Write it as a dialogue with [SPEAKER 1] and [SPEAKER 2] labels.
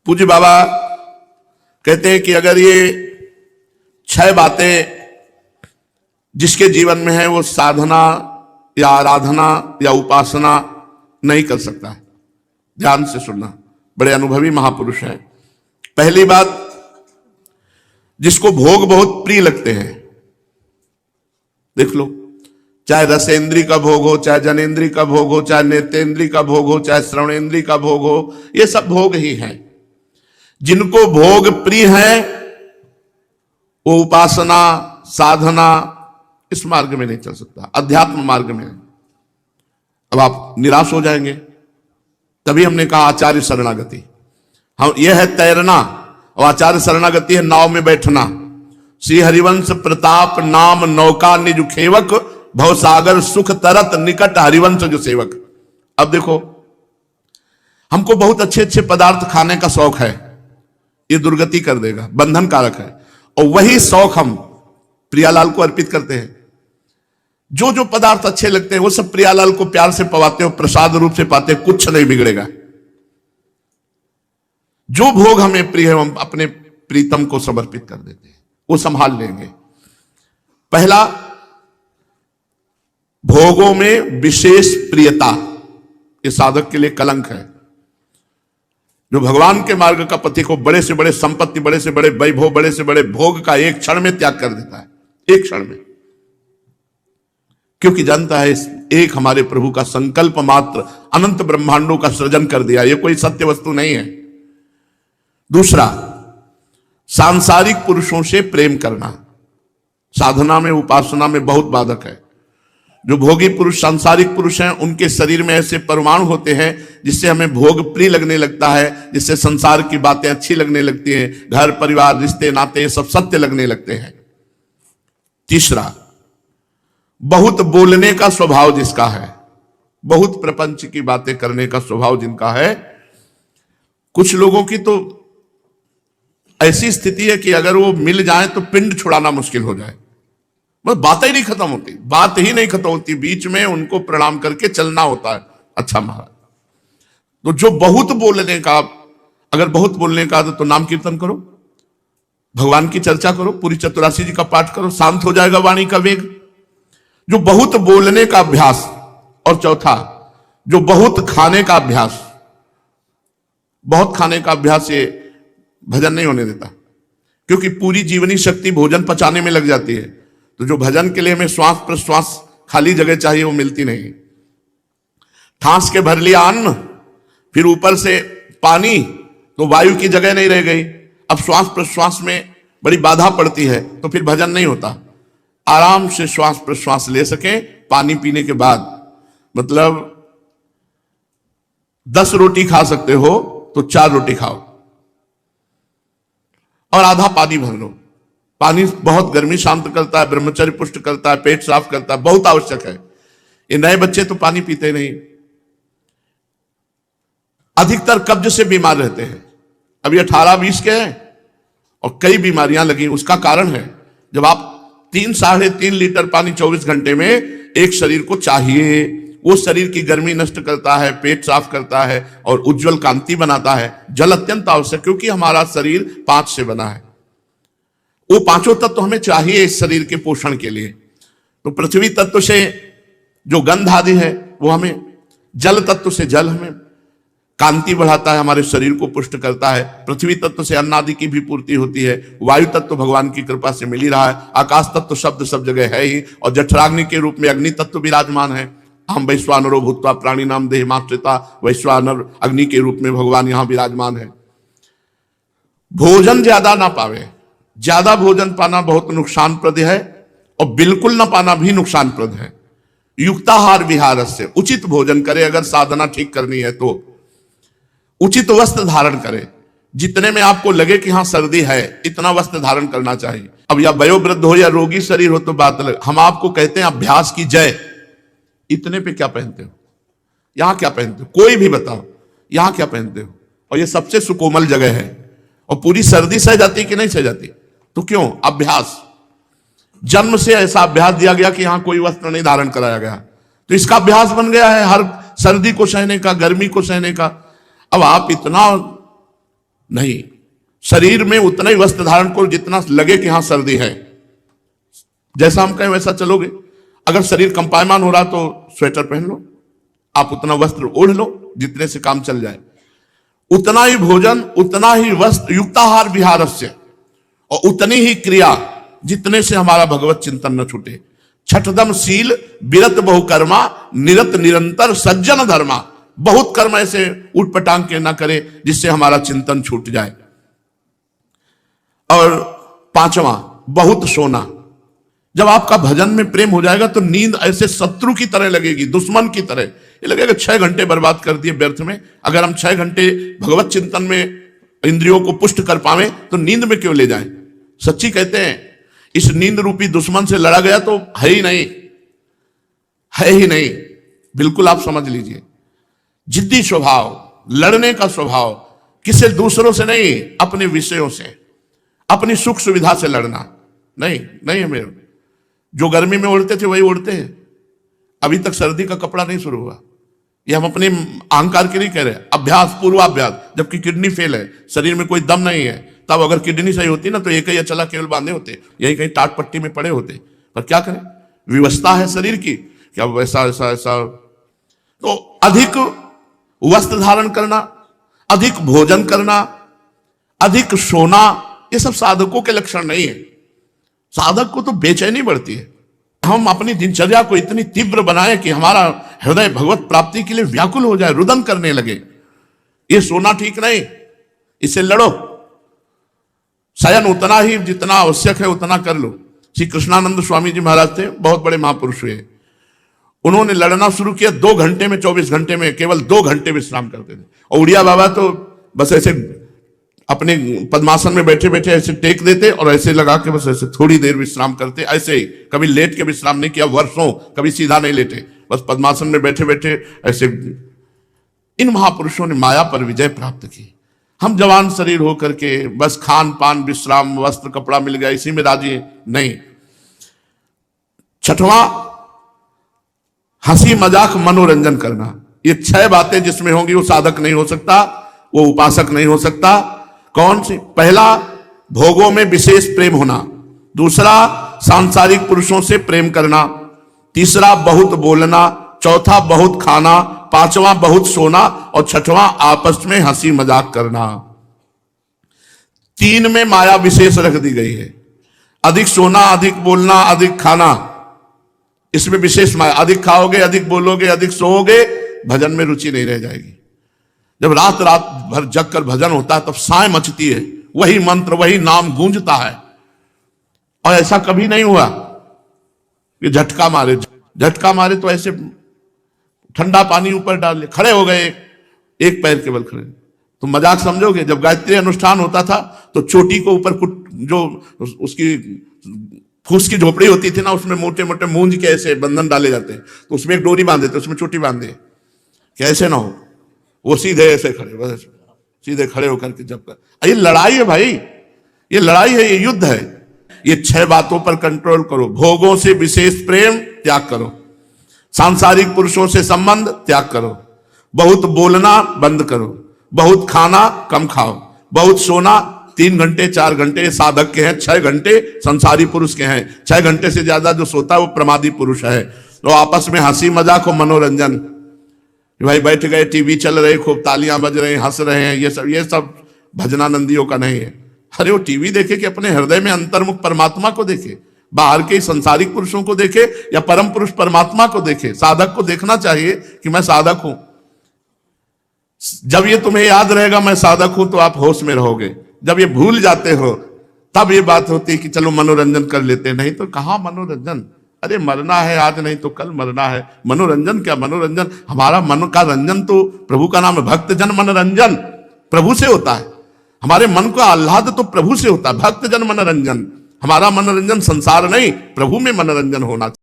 [SPEAKER 1] पूज्य बाबा कहते हैं कि अगर ये 6 बातें जिसके जीवन में है वो साधना या आराधना या उपासना नहीं कर सकता है। ध्यान से सुनना, बड़े अनुभवी महापुरुष हैं। पहली बात, जिसको भोग बहुत प्रिय लगते हैं, देख लो, चाहे रसेंद्री का भोग हो, चाहे जनेंद्री का भोग हो, चाहे नेत्रेंद्री का भोग हो, चाहे श्रवणेंद्री का भोग हो, ये सब भोग ही हैं। जिनको भोग प्रिय है वो उपासना साधना इस मार्ग में नहीं चल सकता, अध्यात्म मार्ग में। अब आप निराश हो जाएंगे। तभी हमने कहा आचार्य शरणागति। हम यह है तैरना और आचार्य शरणागति है नाव में बैठना। श्री हरिवंश प्रताप नाम नौका निज खेवक, भवसागर सुख तरत निकट हरिवंश जो सेवक। अब देखो, हमको बहुत अच्छे अच्छे पदार्थ खाने का शौक है, ये दुर्गति कर देगा, बंधन कारक है। और वही शौक हम प्रियालाल को अर्पित करते हैं। जो जो पदार्थ अच्छे लगते हैं वो सब प्रियालाल को प्यार से पवाते हो, प्रसाद रूप से पाते, कुछ नहीं बिगड़ेगा। जो भोग हमें प्रिय है हम अपने प्रीतम को समर्पित कर देते हैं, वो संभाल लेंगे। पहला, भोगों में विशेष प्रियता, ये साधक के लिए कलंक है। जो भगवान के मार्ग का पथिक को बड़े से बड़े संपत्ति, बड़े से बड़े वैभव, बड़े से बड़े भोग का एक क्षण में त्याग कर देता है, एक क्षण में, क्योंकि जानता है एक हमारे प्रभु का संकल्प मात्र अनंत ब्रह्मांडों का सृजन कर दिया, ये कोई सत्य वस्तु नहीं है। दूसरा, सांसारिक पुरुषों से प्रेम करना साधना में उपासना में बहुत बाधक है। जो भोगी पुरुष सांसारिक पुरुष हैं उनके शरीर में ऐसे परमाणु होते हैं जिससे हमें भोग प्रिय लगने लगता है, जिससे संसार की बातें अच्छी लगने लगती हैं, घर परिवार रिश्ते नाते ये सब सत्य लगने लगते हैं। तीसरा, बहुत बोलने का स्वभाव जिसका है, बहुत प्रपंच की बातें करने का स्वभाव जिनका है। कुछ लोगों की तो ऐसी स्थिति है कि अगर वो मिल जाए तो पिंड छुड़ाना मुश्किल हो जाए, बस बातें ही नहीं खत्म होती, बात ही नहीं खत्म होती, बीच में उनको प्रणाम करके चलना होता है। अच्छा महाराज, तो जो बहुत बोलने का, अगर बहुत बोलने का तो नाम कीर्तन करो, भगवान की चर्चा करो, पूरी चतुरासी जी का पाठ करो, शांत हो जाएगा वाणी का वेग। जो बहुत बोलने का अभ्यास, और चौथा, जो बहुत खाने का अभ्यास, बहुत खाने का अभ्यास ये भजन नहीं होने देता, क्योंकि पूरी जीवनी शक्ति भोजन पचाने में लग जाती है। तो जो भजन के लिए हमें श्वास प्रश्वास खाली जगह चाहिए वो मिलती नहीं। ठांस के भर लिया अन्न, फिर ऊपर से पानी, तो वायु की जगह नहीं रह गई। अब श्वास प्रश्वास में बड़ी बाधा पड़ती है, तो फिर भजन नहीं होता। आराम से श्वास प्रश्वास ले सके पानी पीने के बाद, मतलब 10 रोटी खा सकते हो तो 4 रोटी खाओ और आधा पानी भर लो। पानी बहुत गर्मी शांत करता है, ब्रह्मचर्य पुष्ट करता है, पेट साफ करता है, बहुत आवश्यक है। ये नए बच्चे तो पानी पीते नहीं, अधिकतर कब्ज से बीमार रहते हैं। अभी 18-20 के हैं और कई बीमारियां लगी। उसका कारण है, जब आप 3-3.5 लीटर पानी 24 घंटे में एक शरीर को चाहिए, वो शरीर की गर्मी नष्ट करता है, पेट साफ करता है और उज्जवल कांति बनाता है। जल अत्यंत आवश्यक, क्योंकि हमारा शरीर 5 से बना है। वो 5 तत्व तो हमें चाहिए इस शरीर के पोषण के लिए। तो पृथ्वी तत्व से जो गंध आदि है वो हमें, जल तत्व से जल हमें कांति बढ़ाता है, हमारे शरीर को पुष्ट करता है। पृथ्वी तत्व से अन्न आदि की भी पूर्ति होती है। वायु तत्व भगवान की कृपा से मिल ही रहा है। आकाश तत्व शब्द सब जगह है ही, और जठराग्नि के रूप में अग्नि तत्व विराजमान है। हम वैश्वानरो भूत्वा प्राणी नाम देह मात्रिता, वैश्वानर अग्नि के रूप में भगवान यहां विराजमान है। भोजन ज्यादा ना पावे, ज्यादा भोजन पाना बहुत नुकसानप्रद है और बिल्कुल ना पाना भी नुकसानप्रद है। युक्ताहार विहार से, उचित भोजन करे, अगर साधना ठीक करनी है तो उचित वस्त्र धारण करे। जितने में आपको लगे कि हाँ सर्दी है, इतना वस्त्र धारण करना चाहिए। अब या वयोवृद्ध हो या रोगी शरीर हो तो बात अलग। हम आपको कहते हैं अभ्यास की जय, इतने पे क्या पहनते हो, यहां क्या पहनते हो, कोई भी बताओ यहां क्या पहनते हो। और ये सबसे सुकोमल जगह है, और पूरी सर्दी सह जाती कि नहीं सह जाती? तो क्यों? अभ्यास। जन्म से ऐसा अभ्यास दिया गया कि यहां कोई वस्त्र नहीं धारण कराया गया, तो इसका अभ्यास बन गया है हर सर्दी को सहने का, गर्मी को सहने का। अब आप इतना नहीं, शरीर में उतना ही वस्त्र धारण करो जितना लगे कि हाँ सर्दी है। जैसा हम कहें वैसा चलोगे। अगर शरीर कंपायमान हो रहा तो स्वेटर पहन लो, आप उतना वस्त्र ओढ़ लो जितने से काम चल जाए। उतना ही भोजन, उतना ही वस्त्र, युक्ताहार विहारस्य, और उतनी ही क्रिया जितने से हमारा भगवत चिंतन न छूटे। छठदम शील विरत बहुकर्मा निरत निरंतर सज्जन धर्मा। बहुत कर्म ऐसे उठ पटांग के ना करे जिससे हमारा चिंतन छूट जाए। और पांचवा, बहुत सोना। जब आपका भजन में प्रेम हो जाएगा तो नींद ऐसे शत्रु की तरह लगेगी, दुश्मन की तरह। ये लगेगा 6 घंटे बर्बाद कर दिए व्यर्थ में। अगर हम 6 घंटे भगवत चिंतन में इंद्रियों को पुष्ट कर पावे तो नींद में क्यों ले जाएं। सच्ची कहते हैं, इस नींद रूपी दुश्मन से लड़ा गया तो है ही नहीं, है ही नहीं। बिल्कुल आप समझ लीजिए, जिद्दी स्वभाव, लड़ने का स्वभाव, किसी दूसरों से नहीं, अपने विषयों से, अपनी सुख सुविधा से लड़ना नहीं, नहीं है मेरे। जो गर्मी में उड़ते थे वही उड़ते हैं। अभी तक सर्दी का कपड़ा नहीं शुरू हुआ। ये हम अपने अहंकार के नहीं कह रहे। अभ्यास, पूर्वाभ्यास। जबकि किडनी फेल है, शरीर में कोई दम नहीं है, तब अगर किडनी सही होती ना तो एक ही अचला केवल बांधे होते, यही कहीं टाट पट्टी में पड़े होते। पर क्या करें, विवस्था है शरीर की, क्या वैसा ऐसा ऐसा। तो अधिक वस्त्र धारण करना, अधिक भोजन करना, अधिक सोना, ये सब साधकों के लक्षण नहीं है। साधक को तो बेचैनी बढ़ती है। हम अपनी दिनचर्या को इतनी तीव्र बनाएं कि हमारा हृदय भगवत प्राप्ति के लिए व्याकुल हो जाए, रुदन करने लगे। ये सोना ठीक नहीं, इससे लड़ो। शयन उतना ही जितना आवश्यक है उतना कर लो। श्री कृष्णानंद स्वामी जी महाराज थे, बहुत बड़े महापुरुष हुए। उन्होंने लड़ना शुरू किया 2 घंटे में, 24 घंटे में केवल 2 घंटे विश्राम करते थे। और उड़िया बाबा तो बस ऐसे अपने पद्मासन में बैठे बैठे ऐसे टेक देते और ऐसे लगा के बस ऐसे थोड़ी देर विश्राम करते, ऐसे ही। कभी लेट के विश्राम नहीं किया, वर्षों कभी सीधा नहीं लेटे, बस पद्मासन में बैठे बैठे ऐसे। इन महापुरुषों ने माया पर विजय प्राप्त की। हम जवान शरीर होकर के बस खान पान, विश्राम, वस्त्र, कपड़ा मिल गया इसी में राजी नहीं। छठवां, हंसी मजाक मनोरंजन करना। ये 6 बातें जिसमें होंगी वो साधक नहीं हो सकता, वो उपासक नहीं हो सकता। कौन सी? पहला, भोगों में विशेष प्रेम होना। दूसरा, सांसारिक पुरुषों से प्रेम करना। तीसरा, बहुत बोलना। चौथा, बहुत खाना। पांचवा, बहुत सोना। और छठवां, आपस में हंसी मजाक करना। 3 में माया विशेष रख दी गई है। अधिक सोना, अधिक बोलना, अधिक खाना, इसमें विशेष माया। अधिक खाओगे, अधिक बोलोगे, अधिक सोओगे, भजन में रुचि नहीं रह जाएगी। जब रात रात भर जग कर भजन होता है तब साय मचती है, वही मंत्र, वही नाम गूंजता है। और ऐसा कभी नहीं हुआ कि झटका मारे, झटका मारे तो ऐसे ठंडा पानी ऊपर डाल ले, खड़े हो गए, एक पैर केवल खड़े। तो मजाक समझोगे? जब गायत्री अनुष्ठान होता था तो चोटी को ऊपर जो उसकी फूस की झोपड़ी होती थी ना, उसमें मोटे मोटे मूंज के ऐसे बंधन डाले जाते हैं, तो उसमें एक डोरी बांध देते, उसमें चोटी बांध दे, कैसे ना हो। वो सीधे ऐसे खड़े, बस सीधे खड़े होकर के जब कर। ये लड़ाई है भाई, ये लड़ाई है, ये युद्ध है। ये 6 बातों पर कंट्रोल करो। भोगों से विशेष प्रेम त्याग करो, सांसारिक पुरुषों से संबंध त्याग करो, बहुत बोलना बंद करो, बहुत खाना कम खाओ, बहुत सोना 3 घंटे 4 घंटे साधक के हैं, 6 घंटे संसारी पुरुष के हैं। 6 घंटे से ज्यादा जो सोता है वो प्रमादी पुरुष है। तो आपस में हंसी मजाक और मनोरंजन, भाई बैठ गए, टीवी चल रहे, खूब तालियां बज रहे हैं, हंस रहे हैं, ये सब भजनानंदियों का नहीं है। अरे वो टीवी देखे कि अपने हृदय में अंतर्मुख परमात्मा को देखे, बाहर के संसारिक पुरुषों को देखे या परम पुरुष परमात्मा को देखे। साधक को देखना चाहिए कि मैं साधक हूं। जब ये तुम्हें याद रहेगा मैं साधक हूं तो आप होश में रहोगे। जब ये भूल जाते हो तब ये बात होती है कि चलो मनोरंजन कर लेते, नहीं तो कहां मनोरंजन। अरे मरना है आज, नहीं तो कल मरना है। मनोरंजन क्या मनोरंजन, हमारा मन का रंजन तो प्रभु का नाम है। भक्त जन मनोरंजन प्रभु से होता है। हमारे मन का आह्लाद तो प्रभु से होता है। भक्त जन मनोरंजन, हमारा मनोरंजन संसार नहीं, प्रभु में मनोरंजन होना चाहिए।